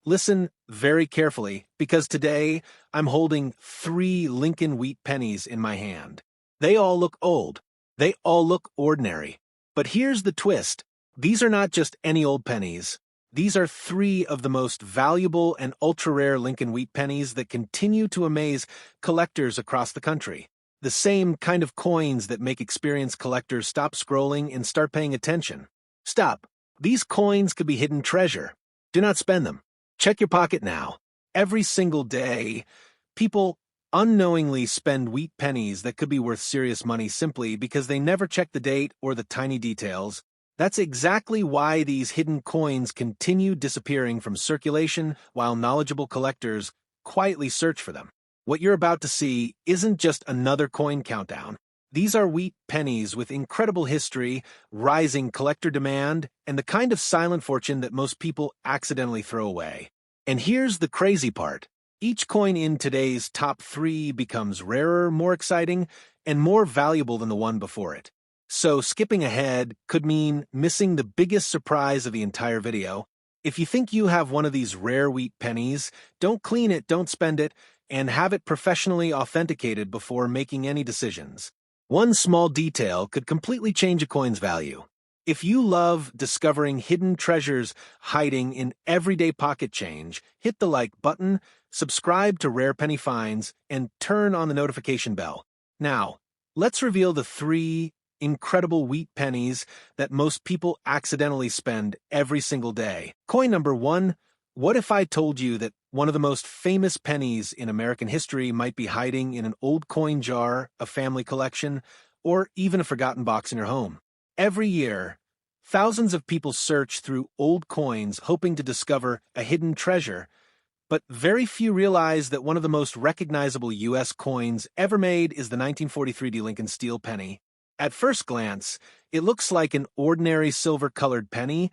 Listen very carefully, because today I'm holding 3 Wheat Pennies in my hand. They all look old. They all look ordinary. But here's the twist. These are not just any old pennies. These are 3 of the most valuable and ultra-rare Wheat Pennies that continue to amaze collectors across the country. The same kind of coins that make experienced collectors stop scrolling and start paying attention. Stop. These coins could be hidden treasure. Do not spend them. Check your pocket now. Every single day, people unknowingly spend wheat pennies that could be worth serious money simply because they never check the date or the tiny details. That's exactly why these hidden coins continue disappearing from circulation while knowledgeable collectors quietly search for them. What you're about to see isn't just another coin countdown. These are wheat pennies with incredible history, rising collector demand, and the kind of silent fortune that most people accidentally throw away. And here's the crazy part. Each coin in today's top 3 becomes rarer, more exciting, and more valuable than the one before it. So skipping ahead could mean missing the biggest surprise of the entire video. If you think you have one of these rare wheat pennies, don't clean it, don't spend it, and have it professionally authenticated before making any decisions. One small detail could completely change a coin's value. If you love discovering hidden treasures hiding in everyday pocket change, hit the like button, subscribe to Rare Penny Finds, and turn on the notification bell. Now, let's reveal the 3 incredible wheat pennies that most people accidentally spend every single day. Coin number 1. What if I told you that one of the most famous pennies in American history might be hiding in an old coin jar, a family collection, or even a forgotten box in your home? Every year, thousands of people search through old coins hoping to discover a hidden treasure, but very few realize that one of the most recognizable U.S. coins ever made is the 1943 Lincoln steel penny. At first glance, it looks like an ordinary silver-colored penny,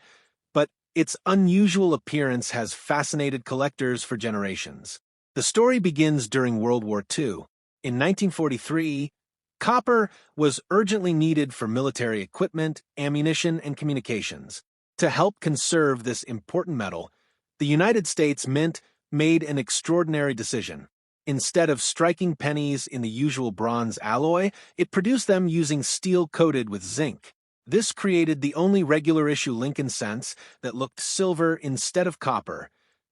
but its unusual appearance has fascinated collectors for generations. The story begins during World War II. In 1943, copper was urgently needed for military equipment, ammunition, and communications. To help conserve this important metal, the United States Mint made an extraordinary decision. Instead of striking pennies in the usual bronze alloy, it produced them using steel coated with zinc. This created the only regular-issue Lincoln cents that looked silver instead of copper,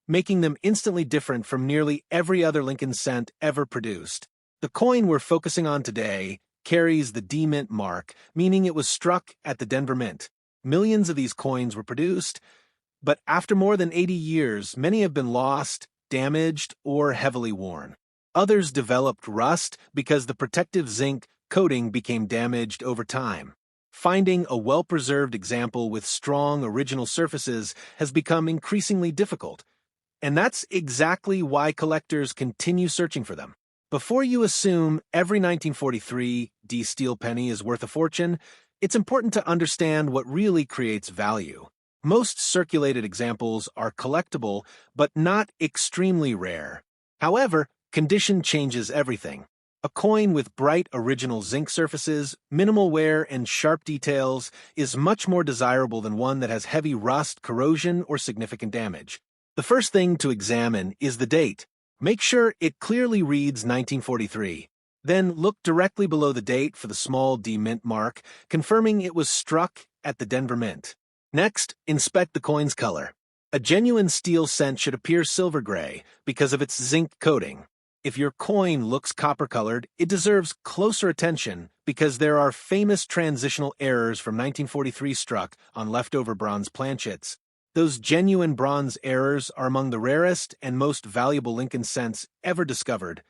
making them instantly different from nearly every other Lincoln cent ever produced. The coin we're focusing on today carries the D Mint mark, meaning it was struck at the Denver Mint. Millions of these coins were produced, but after more than 80 years, many have been lost, damaged, or heavily worn. Others developed rust because the protective zinc coating became damaged over time. Finding a well-preserved example with strong original surfaces has become increasingly difficult, and that's exactly why collectors continue searching for them. Before you assume every 1943 D steel penny is worth a fortune, it's important to understand what really creates value. Most circulated examples are collectible, but not extremely rare. However, condition changes everything. A coin with bright original zinc surfaces, minimal wear, and sharp details is much more desirable than one that has heavy rust, corrosion, or significant damage. The first thing to examine is the date. Make sure it clearly reads 1943. Then look directly below the date for the small D Mint mark, confirming it was struck at the Denver Mint. Next, inspect the coin's color. A genuine steel cent should appear silver gray because of its zinc coating. If your coin looks copper-colored, it deserves closer attention because there are famous transitional errors from 1943 struck on leftover bronze planchets. Those genuine bronze errors are among the rarest and most valuable Lincoln cents ever discovered,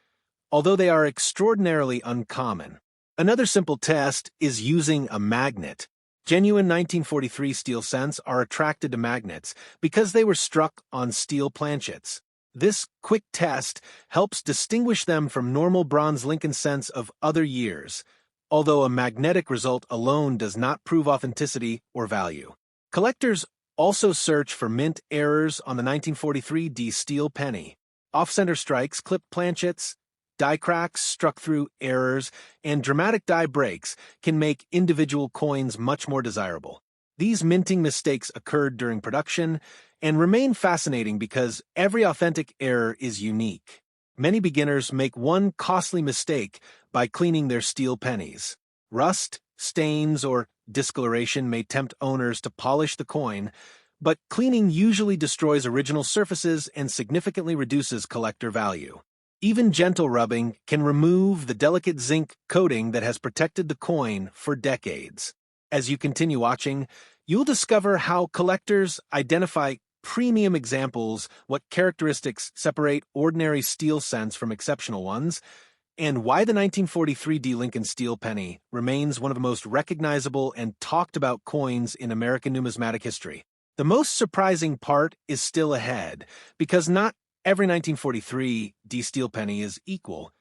although they are extraordinarily uncommon. Another simple test is using a magnet. Genuine 1943 steel cents are attracted to magnets because they were struck on steel planchets. This quick test helps distinguish them from normal bronze Lincoln cents of other years, although a magnetic result alone does not prove authenticity or value. Collectors also search for mint errors on the 1943 D steel penny. Off-center strikes, clipped planchets, die cracks, struck through errors, and dramatic die breaks can make individual coins much more desirable. These minting mistakes occurred during production and remain fascinating because every authentic error is unique. Many beginners make one costly mistake by cleaning their steel pennies. Rust, stains, or discoloration may tempt owners to polish the coin, but cleaning usually destroys original surfaces and significantly reduces collector value. Even gentle rubbing can remove the delicate zinc coating that has protected the coin for decades. As you continue watching, you'll discover how collectors identify premium examples, what characteristics separate ordinary steel cents from exceptional ones, and why the 1943 D. Lincoln steel penny remains one of the most recognizable and talked about coins in American numismatic history. The most surprising part is still ahead, because not every 1943 D. steel penny is equal,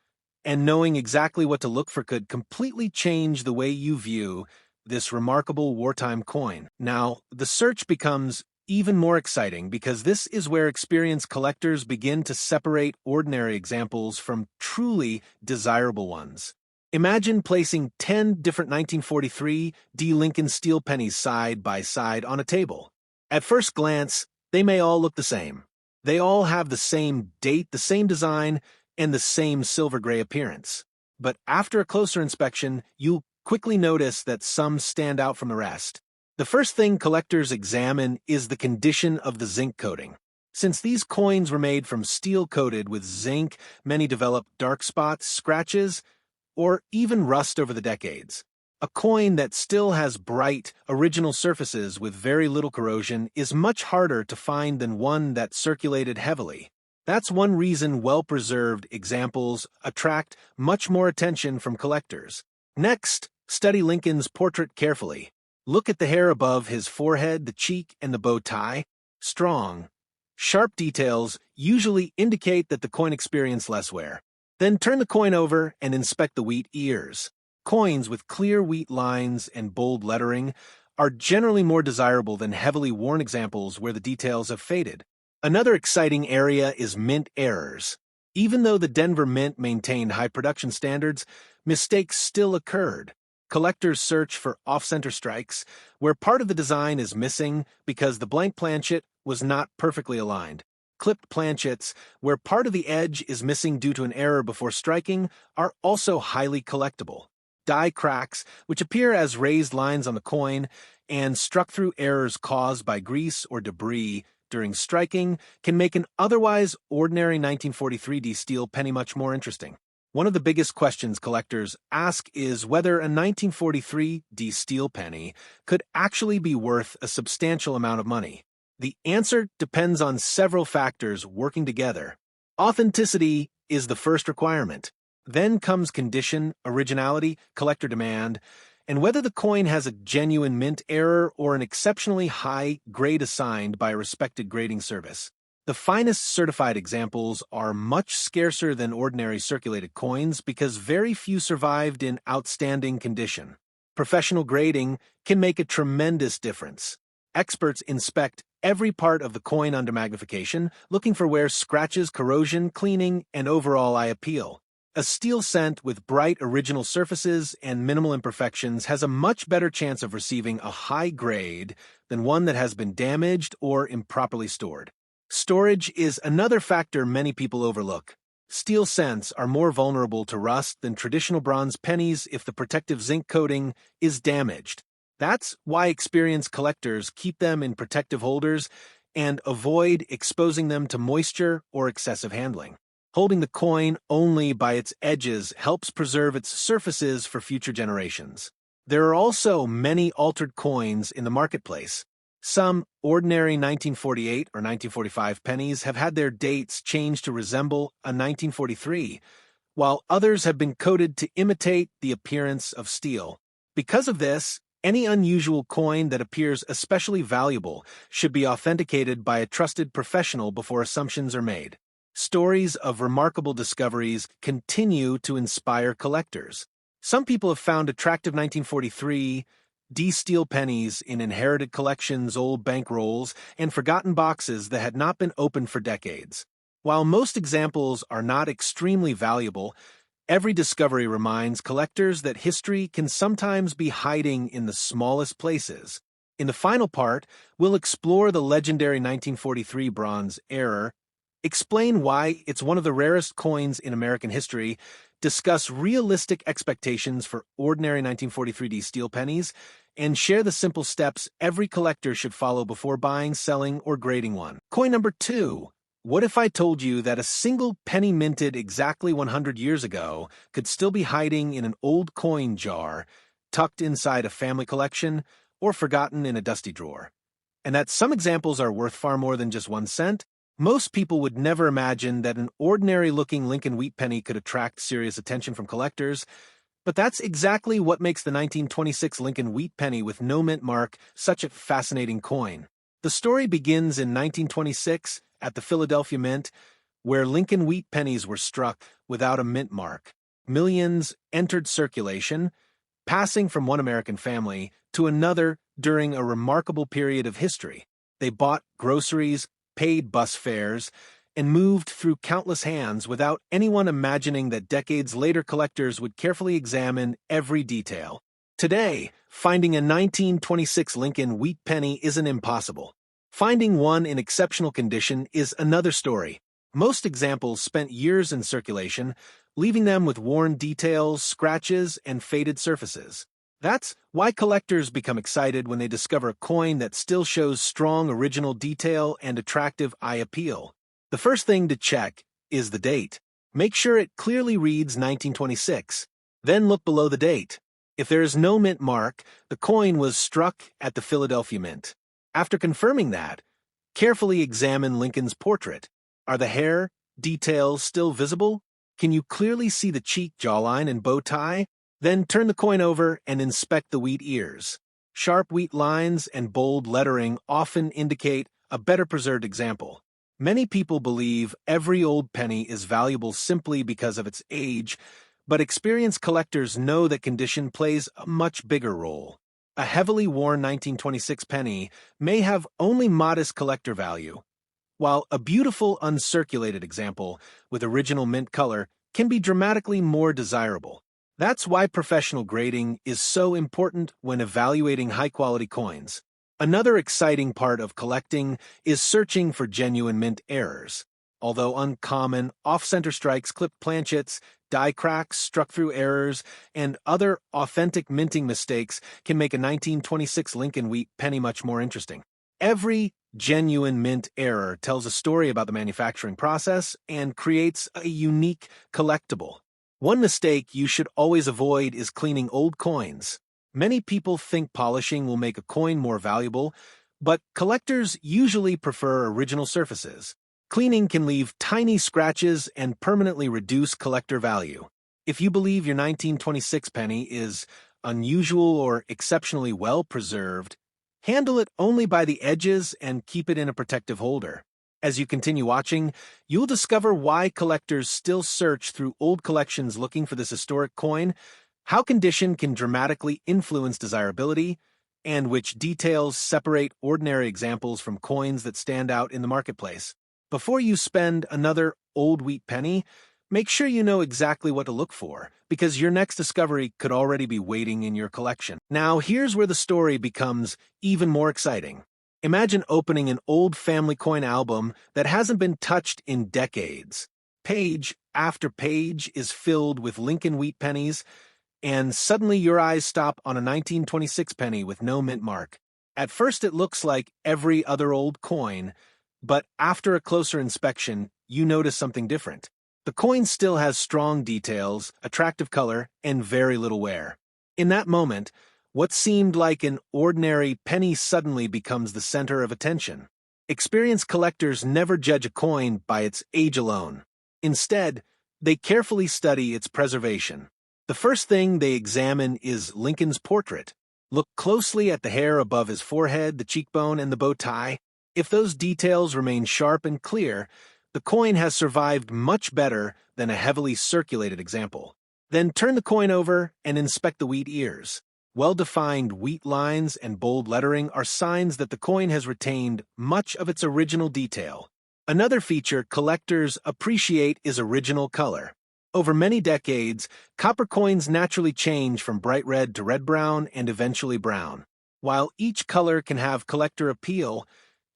and knowing exactly what to look for could completely change the way you view this remarkable wartime coin. Now, the search becomes even more exciting because this is where experienced collectors begin to separate ordinary examples from truly desirable ones. Imagine placing 10 different 1943 D. Lincoln steel pennies side by side on a table. At first glance, they may all look the same. They all have the same date, the same design, and the same silver gray appearance. But after a closer inspection, you'll quickly notice that some stand out from the rest. The first thing collectors examine is the condition of the zinc coating. Since these coins were made from steel coated with zinc, many develop dark spots, scratches, or even rust over the decades. A coin that still has bright, original surfaces with very little corrosion is much harder to find than one that circulated heavily. That's one reason well-preserved examples attract much more attention from collectors. Next, study Lincoln's portrait carefully. Look at the hair above his forehead, the cheek, and the bow tie. Strong, sharp details usually indicate that the coin experienced less wear. Then turn the coin over and inspect the wheat ears. Coins with clear wheat lines and bold lettering are generally more desirable than heavily worn examples where the details have faded. Another exciting area is mint errors. Even though the Denver Mint maintained high production standards, mistakes still occurred. Collectors search for off-center strikes, where part of the design is missing because the blank planchet was not perfectly aligned. Clipped planchets, where part of the edge is missing due to an error before striking, are also highly collectible. Die cracks, which appear as raised lines on the coin, and struck-through errors caused by grease or debris during striking, can make an otherwise ordinary 1943 D steel penny much more interesting. One of the biggest questions collectors ask is whether a 1943 D steel penny could actually be worth a substantial amount of money. The answer depends on several factors working together. Authenticity is the first requirement. Then comes condition, originality, collector demand, and whether the coin has a genuine mint error or an exceptionally high grade assigned by a respected grading service. The finest certified examples are much scarcer than ordinary circulated coins because very few survived in outstanding condition. Professional grading can make a tremendous difference. Experts inspect every part of the coin under magnification, looking for where scratches, corrosion, cleaning, and overall eye appeal. A steel cent with bright original surfaces and minimal imperfections has a much better chance of receiving a high grade than one that has been damaged or improperly stored. Storage is another factor many people overlook. Steel cents are more vulnerable to rust than traditional bronze pennies if the protective zinc coating is damaged. That's why experienced collectors keep them in protective holders and avoid exposing them to moisture or excessive handling. Holding the coin only by its edges helps preserve its surfaces for future generations. There are also many altered coins in the marketplace. Some ordinary 1948 or 1945 pennies have had their dates changed to resemble a 1943, while others have been coated to imitate the appearance of steel. Because of this, any unusual coin that appears especially valuable should be authenticated by a trusted professional before assumptions are made. Stories of remarkable discoveries continue to inspire collectors. Some people have found attractive 1943 D steel pennies in inherited collections, old bankrolls, and forgotten boxes that had not been opened for decades. While most examples are not extremely valuable, every discovery reminds collectors that history can sometimes be hiding in the smallest places. In the final part, we'll explore the legendary 1943 bronze error, explain why it's one of the rarest coins in American history, discuss realistic expectations for ordinary 1943D steel pennies, and share the simple steps every collector should follow before buying, selling, or grading one. Coin number 2. What if I told you that a single penny minted exactly 100 years ago could still be hiding in an old coin jar, tucked inside a family collection, or forgotten in a dusty drawer? And that some examples are worth far more than just 1 cent? Most people would never imagine that an ordinary-looking Lincoln Wheat Penny could attract serious attention from collectors, but that's exactly what makes the 1926 Lincoln Wheat Penny with no mint mark such a fascinating coin. The story begins in 1926 at the Philadelphia Mint, where Lincoln Wheat Pennies were struck without a mint mark. Millions entered circulation, passing from one American family to another during a remarkable period of history. They bought groceries, paid bus fares, and moved through countless hands without anyone imagining that decades later collectors would carefully examine every detail. Today, finding a 1926 Lincoln Wheat Penny isn't impossible. Finding one in exceptional condition is another story. Most examples spent years in circulation, leaving them with worn details, scratches, and faded surfaces. That's why collectors become excited when they discover a coin that still shows strong original detail and attractive eye appeal. The first thing to check is the date. Make sure it clearly reads 1926. Then look below the date. If there is no mint mark, the coin was struck at the Philadelphia Mint. After confirming that, carefully examine Lincoln's portrait. Are the hair details still visible? Can you clearly see the cheek jawline and bow tie? Then turn the coin over and inspect the wheat ears. Sharp wheat lines and bold lettering often indicate a better preserved example. Many people believe every old penny is valuable simply because of its age, but experienced collectors know that condition plays a much bigger role. A heavily worn 1926 penny may have only modest collector value, while a beautiful uncirculated example with original mint color can be dramatically more desirable. That's why professional grading is so important when evaluating high-quality coins. Another exciting part of collecting is searching for genuine mint errors. Although uncommon, off-center strikes, clipped planchets, die cracks, struck-through errors, and other authentic minting mistakes can make a 1926 Lincoln Wheat Penny much more interesting. Every genuine mint error tells a story about the manufacturing process and creates a unique collectible. One mistake you should always avoid is cleaning old coins. Many people think polishing will make a coin more valuable, but collectors usually prefer original surfaces. Cleaning can leave tiny scratches and permanently reduce collector value. If you believe your 1926 penny is unusual or exceptionally well preserved, handle it only by the edges and keep it in a protective holder. As you continue watching, you'll discover why collectors still search through old collections looking for this historic coin, how condition can dramatically influence desirability, and which details separate ordinary examples from coins that stand out in the marketplace. Before you spend another old wheat penny, make sure you know exactly what to look for, because your next discovery could already be waiting in your collection. Now, here's where the story becomes even more exciting. Imagine opening an old family coin album that hasn't been touched in decades. Page after page is filled with Lincoln Wheat Pennies, and suddenly your eyes stop on a 1926 penny with no mint mark. At first it looks like every other old coin, but after a closer inspection, you notice something different. The coin still has strong details, attractive color, and very little wear. In that moment, what seemed like an ordinary penny suddenly becomes the center of attention. Experienced collectors never judge a coin by its age alone. Instead, they carefully study its preservation. The first thing they examine is Lincoln's portrait. Look closely at the hair above his forehead, the cheekbone, and the bow tie. If those details remain sharp and clear, the coin has survived much better than a heavily circulated example. Then turn the coin over and inspect the wheat ears. Well-defined wheat lines and bold lettering are signs that the coin has retained much of its original detail. Another feature collectors appreciate is original color. Over many decades, copper coins naturally change from bright red to red-brown and eventually brown. While each color can have collector appeal,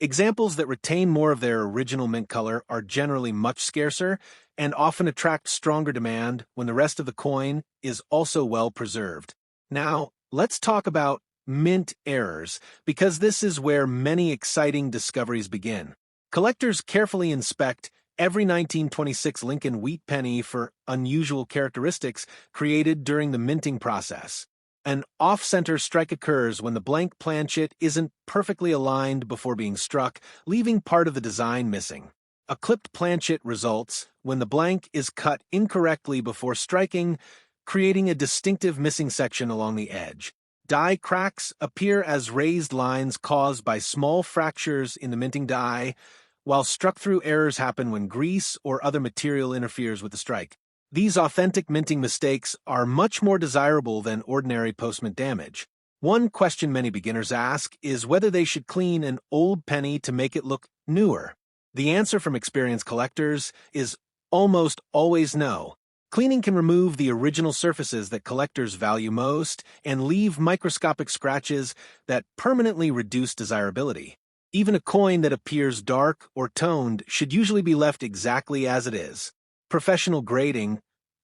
examples that retain more of their original mint color are generally much scarcer and often attract stronger demand when the rest of the coin is also well preserved. Now, let's talk about mint errors, because this is where many exciting discoveries begin. Collectors carefully inspect every 1926 Lincoln Wheat Penny for unusual characteristics created during the minting process. An off-center strike occurs when the blank planchet isn't perfectly aligned before being struck, leaving part of the design missing. A clipped planchet results when the blank is cut incorrectly before striking, creating a distinctive missing section along the edge. Die cracks appear as raised lines caused by small fractures in the minting die, while struck-through errors happen when grease or other material interferes with the strike. These authentic minting mistakes are much more desirable than ordinary post-mint damage. One question many beginners ask is whether they should clean an old penny to make it look newer. The answer from experienced collectors is almost always no. Cleaning can remove the original surfaces that collectors value most and leave microscopic scratches that permanently reduce desirability. Even a coin that appears dark or toned should usually be left exactly as it is. Professional grading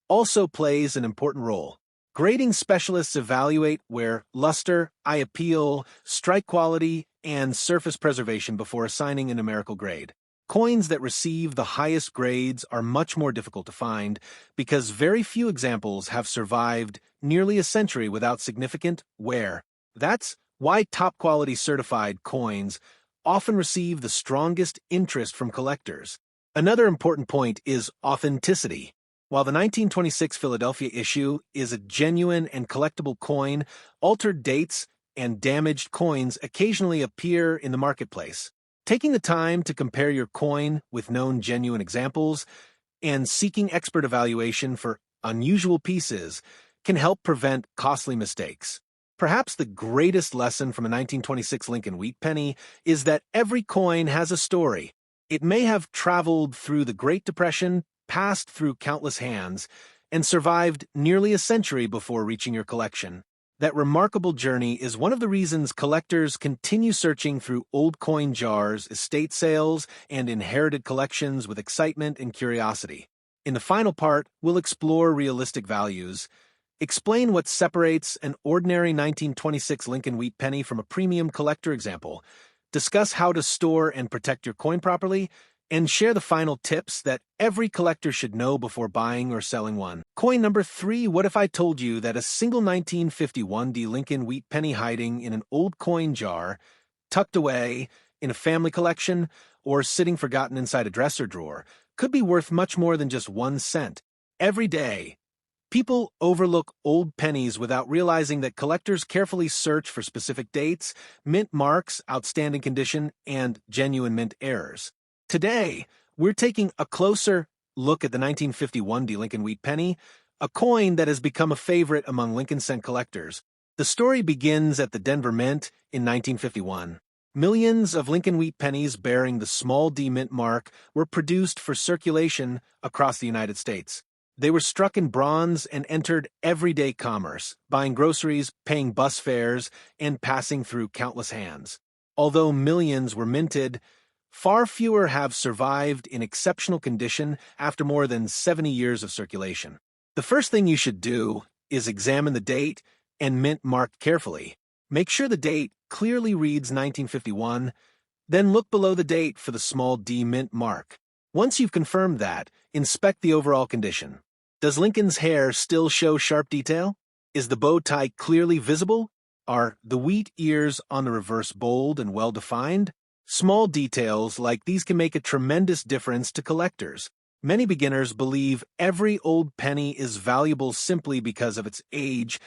also plays an important role. Grading specialists evaluate where luster, eye appeal, strike quality, and surface preservation before assigning a numerical grade. Coins that receive the highest grades are much more difficult to find because very few examples have survived nearly a century without significant wear. That's why top-quality certified coins often receive the strongest interest from collectors. Another important point is authenticity. While the 1926 Philadelphia issue is a genuine and collectible coin, altered dates and damaged coins occasionally appear in the marketplace. Taking the time to compare your coin with known genuine examples and seeking expert evaluation for unusual pieces can help prevent costly mistakes. Perhaps the greatest lesson from a 1926 Lincoln Wheat Penny is that every coin has a story. It may have traveled through the Great Depression, passed through countless hands, and survived nearly a century before reaching your collection. That remarkable journey is one of the reasons collectors continue searching through old coin jars, estate sales, and inherited collections with excitement and curiosity. In the final part, we'll explore realistic values, explain what separates an ordinary 1926 Lincoln Wheat Penny from a premium collector example, discuss how to store and protect your coin properly, and share the final tips that every collector should know before buying or selling one. Coin number 3, what if I told you that a single 1951 D Lincoln Wheat Penny hiding in an old coin jar, tucked away in a family collection, or sitting forgotten inside a dresser drawer, could be worth much more than just 1 cent? Every day, people overlook old pennies without realizing that collectors carefully search for specific dates, mint marks, outstanding condition, and genuine mint errors. Today, we're taking a closer look at the 1951 D Lincoln Wheat Penny, a coin that has become a favorite among Lincoln cent collectors. The story begins at the Denver Mint in 1951. Millions of Lincoln Wheat Pennies bearing the small d mint mark were produced for circulation across the United States. They were struck in bronze and entered everyday commerce, buying groceries, paying bus fares, and passing through countless hands. Although millions were minted, far fewer have survived in exceptional condition after more than 70 years of circulation. The first thing you should do is examine the date and mint mark carefully. Make sure the date clearly reads 1951, then look below the date for the small d mint mark. Once you've confirmed that, inspect the overall condition. Does Lincoln's hair still show sharp detail? Is the bow tie clearly visible? Are the wheat ears on the reverse bold and well-defined? Small details like these can make a tremendous difference to collectors. Many beginners believe every old penny is valuable simply because of its age,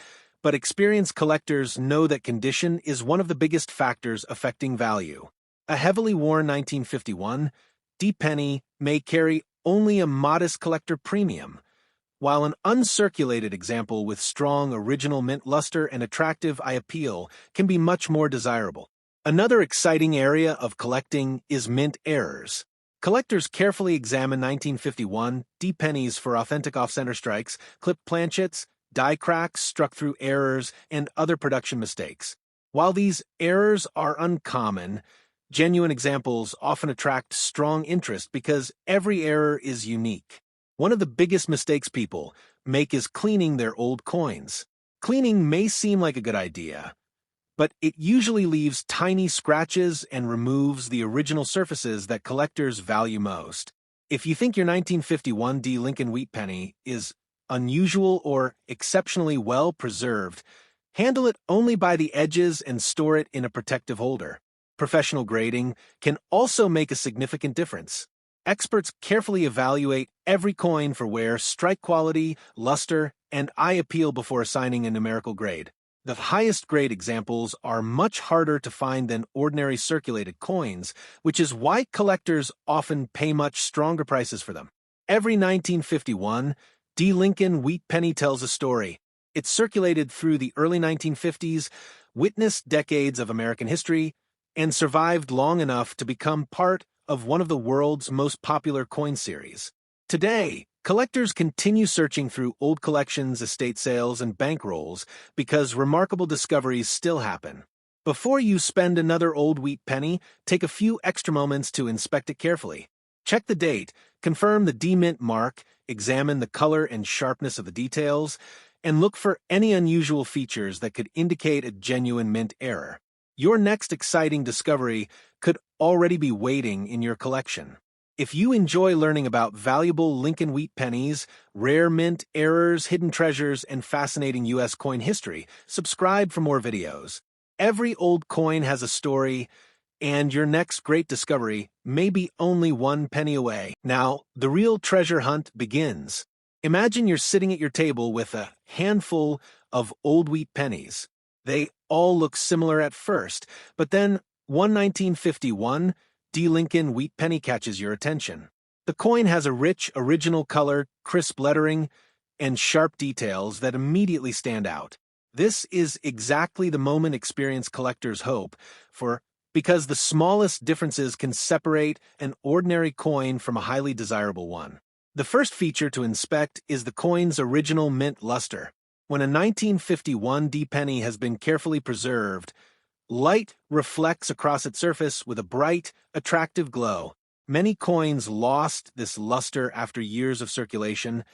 but experienced collectors know that condition is one of the biggest factors affecting value. A heavily worn 1951 D penny may carry only a modest collector premium, while an uncirculated example with strong original mint luster and attractive eye appeal can be much more desirable. Another exciting area of collecting is mint errors. Collectors carefully examine 1951 D pennies for authentic off-center strikes, clipped planchets, die cracks struck through errors, and other production mistakes. While these errors are uncommon, genuine examples often attract strong interest because every error is unique. One of the biggest mistakes people make is cleaning their old coins. Cleaning may seem like a good idea, but it usually leaves tiny scratches and removes the original surfaces that collectors value most. If you think your 1951 D. Lincoln Wheat Penny is unusual or exceptionally well preserved, handle it only by the edges and store it in a protective holder. Professional grading can also make a significant difference. Experts carefully evaluate every coin for wear, strike quality, luster, and eye appeal before assigning a numerical grade. The highest grade examples are much harder to find than ordinary circulated coins, which is why collectors often pay much stronger prices for them. Every 1951, D. Lincoln Wheat Penny tells a story. It circulated through the early 1950s, witnessed decades of American history, and survived long enough to become part of one of the world's most popular coin series. Today, collectors continue searching through old collections, estate sales, and bankrolls because remarkable discoveries still happen. Before you spend another old wheat penny, take a few extra moments to inspect it carefully. Check the date, confirm the D-mint mark, examine the color and sharpness of the details, and look for any unusual features that could indicate a genuine mint error. Your next exciting discovery could already be waiting in your collection. If you enjoy learning about valuable Lincoln Wheat Pennies, rare mint errors, hidden treasures, and fascinating U.S. coin history, subscribe for more videos. Every old coin has a story, and your next great discovery may be only one penny away. Now, the real treasure hunt begins. Imagine you're sitting at your table with a handful of old wheat pennies. They all look similar at first, but then one 1951 D. Lincoln Wheat Penny catches your attention. The coin has a rich, original color, crisp lettering, and sharp details that immediately stand out. This is exactly the moment experienced collectors hope for, because the smallest differences can separate an ordinary coin from a highly desirable one. The first feature to inspect is the coin's original mint luster. When a 1951 D penny has been carefully preserved, light reflects across its surface with a bright, attractive glow. Many coins lost this luster after years of circulation,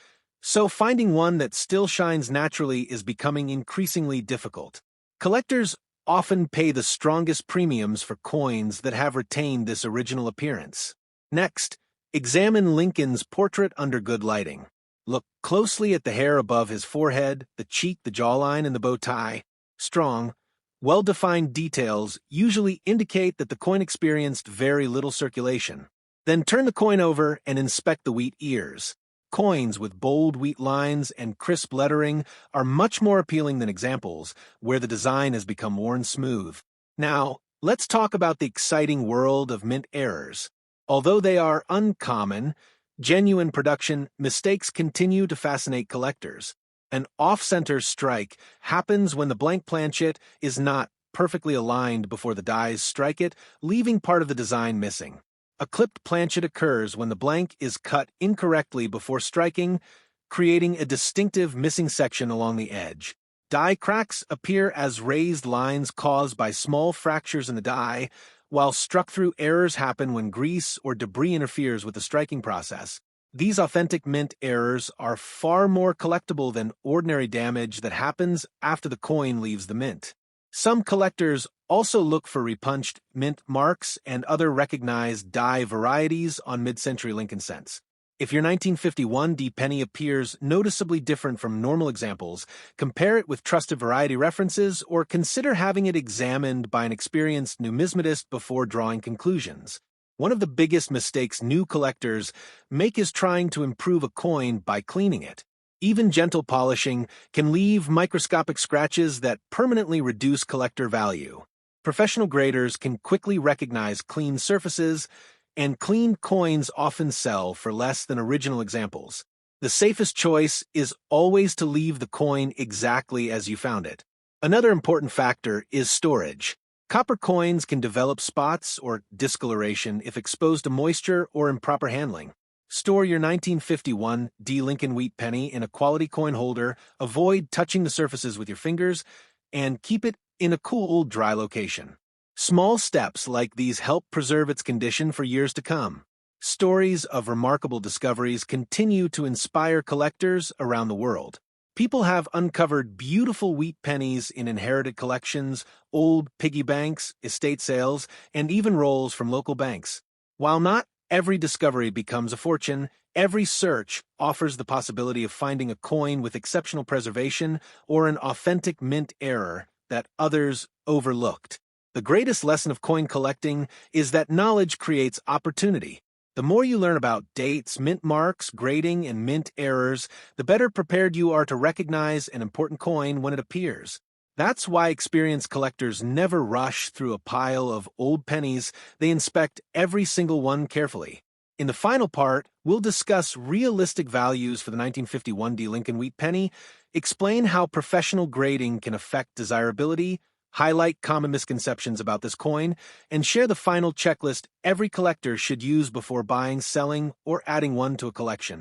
so finding one that still shines naturally is becoming increasingly difficult. Collectors often pay the strongest premiums for coins that have retained this original appearance. Next, examine Lincoln's portrait under good lighting. Look closely at the hair above his forehead, the cheek, the jawline, and the bow tie. Strong, well-defined details usually indicate that the coin experienced very little circulation. Then turn the coin over and inspect the wheat ears. Coins with bold wheat lines and crisp lettering are much more appealing than examples where the design has become worn smooth. Now, let's talk about the exciting world of mint errors. Although they are uncommon, genuine production mistakes continue to fascinate collectors. An off-center strike happens when the blank planchet is not perfectly aligned before the dies strike it, leaving part of the design missing. A clipped planchet occurs when the blank is cut incorrectly before striking, creating a distinctive missing section along the edge. Die cracks appear as raised lines caused by small fractures in the die, while struck-through errors happen when grease or debris interferes with the striking process. These authentic mint errors are far more collectible than ordinary damage that happens after the coin leaves the mint. Some collectors also look for repunched mint marks and other recognized die varieties on mid-century Lincoln cents. If your 1951 D penny appears noticeably different from normal examples, compare it with trusted variety references or consider having it examined by an experienced numismatist before drawing conclusions. One of the biggest mistakes new collectors make is trying to improve a coin by cleaning it. Even gentle polishing can leave microscopic scratches that permanently reduce collector value. Professional graders can quickly recognize clean surfaces, and clean coins often sell for less than original examples. The safest choice is always to leave the coin exactly as you found it. Another important factor is storage. Copper coins can develop spots or discoloration if exposed to moisture or improper handling. Store your 1951 D. Lincoln Wheat Penny in a quality coin holder, avoid touching the surfaces with your fingers, and keep it in a cool, dry location. Small steps like these help preserve its condition for years to come. Stories of remarkable discoveries continue to inspire collectors around the world. People have uncovered beautiful wheat pennies in inherited collections, old piggy banks, estate sales, and even rolls from local banks. While not every discovery becomes a fortune, every search offers the possibility of finding a coin with exceptional preservation or an authentic mint error that others overlooked. The greatest lesson of coin collecting is that knowledge creates opportunity. The more you learn about dates, mint marks, grading, and mint errors, the better prepared you are to recognize an important coin when it appears. That's why experienced collectors never rush through a pile of old pennies. They inspect every single one carefully. In the final part, we'll discuss realistic values for the 1951 D. Lincoln Wheat Penny, explain how professional grading can affect desirability, highlight common misconceptions about this coin, and share the final checklist every collector should use before buying, selling, or adding one to a collection.